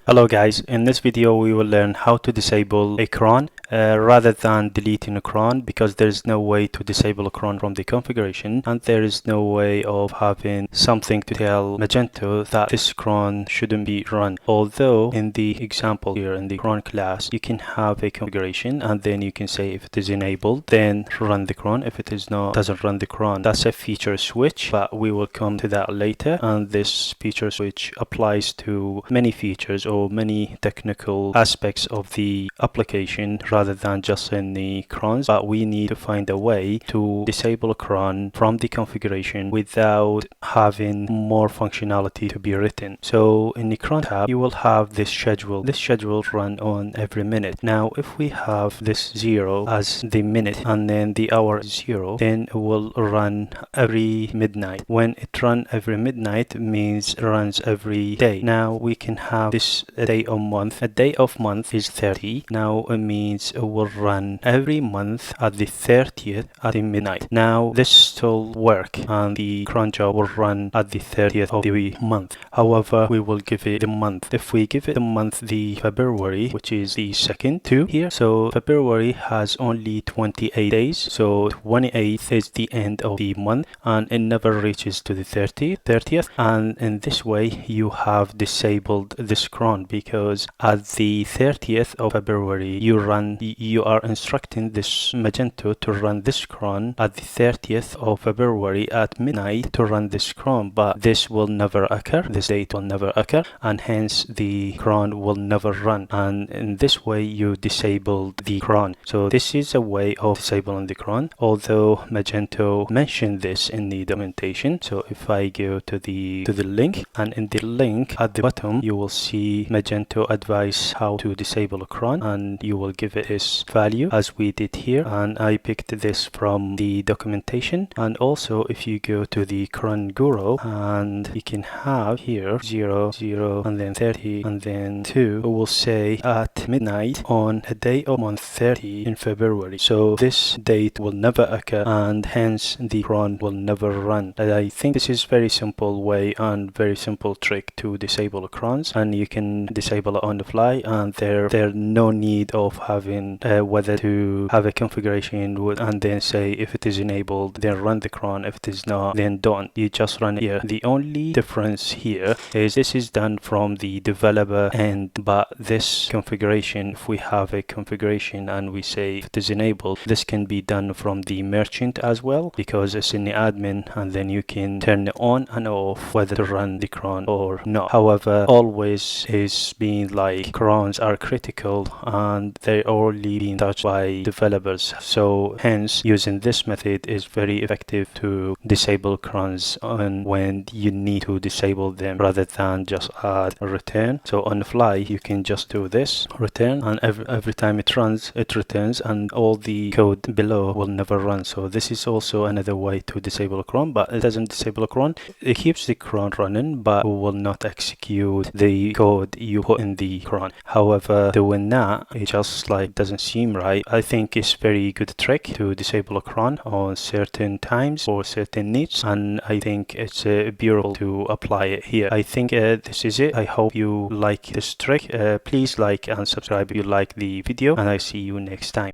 Hello guys, in this video we will learn how to disable a cron rather than deleting a cron, because there is no way to disable a cron from the configuration, and there is no way of having something to tell Magento that this cron shouldn't be run. Although in the example here in the cron class you can have a configuration and then you can say if it is enabled then run the cron, if it is not, doesn't run the cron. That's a feature switch, but we will come to that later, and this feature switch applies to many features or many technical aspects of the application rather than just in the crons. But we need to find a way to disable a cron from the configuration without having more functionality to be written. So in the cron tab you will have this schedule. This schedule run on every minute. Now if we have this 0 as the minute and then the hour is 0, then it will run every midnight. When it run every midnight, it means it runs every day. Now we can have this a day of month. A day of month is 30. Now it means it will run every month at the 30th at the midnight. Now this still work and the cron job will run at the 30th of the month. However, we will give it the month. If we give it the month, the February, which is the second to here, so February has only 28 days, so 28th is the end of the month and it never reaches to the 30th, and in this way you have disabled this cron, because at the 30th of February you are instructing this Magento to run this cron at the 30th of February at midnight to run this cron, but this will never occur. This date will never occur, and hence the cron will never run, and in this way you disabled the cron. So this is a way of disabling the cron, although Magento mentioned this in the documentation. So if I go to the link, and in the link at the bottom you will see Magento advice how to disable a cron, and you will give it its value as we did here, and I picked this from the documentation. And also if you go to the cron guru, and you can have here 0, 0 and then 30 and then 2, it will say at midnight on a day of month 30 in February. So this date will never occur, and hence the cron will never run. And I think this is very simple way and very simple trick to disable crons, and you can disable it on the fly, and there's no need of having whether to have a configuration and then say if it is enabled then run the cron, if it is not then don't. You just run it here. The only difference here is this is done from the developer end, but this configuration, if we have a configuration and we say if it is enabled, this can be done from the merchant as well, because it's in the admin, and then you can turn it on and off whether to run the cron or not. However, always is being like crons are critical and they're only being touched by developers, so hence using this method is very effective to disable crons and when you need to disable them rather than just add a return. So on the fly you can just do this return, and every time it runs it returns, and all the code below will never run. So this is also another way to disable a cron, but it doesn't disable a cron. It keeps the cron running but will not execute the code you put in the cron. However, doing that, it just like doesn't seem right. I think it's very good trick to disable a cron on certain times for certain needs, and I think it's beautiful to apply it here. I think this is it. I hope you like this trick. Please like and subscribe if you like the video, and I see you next time.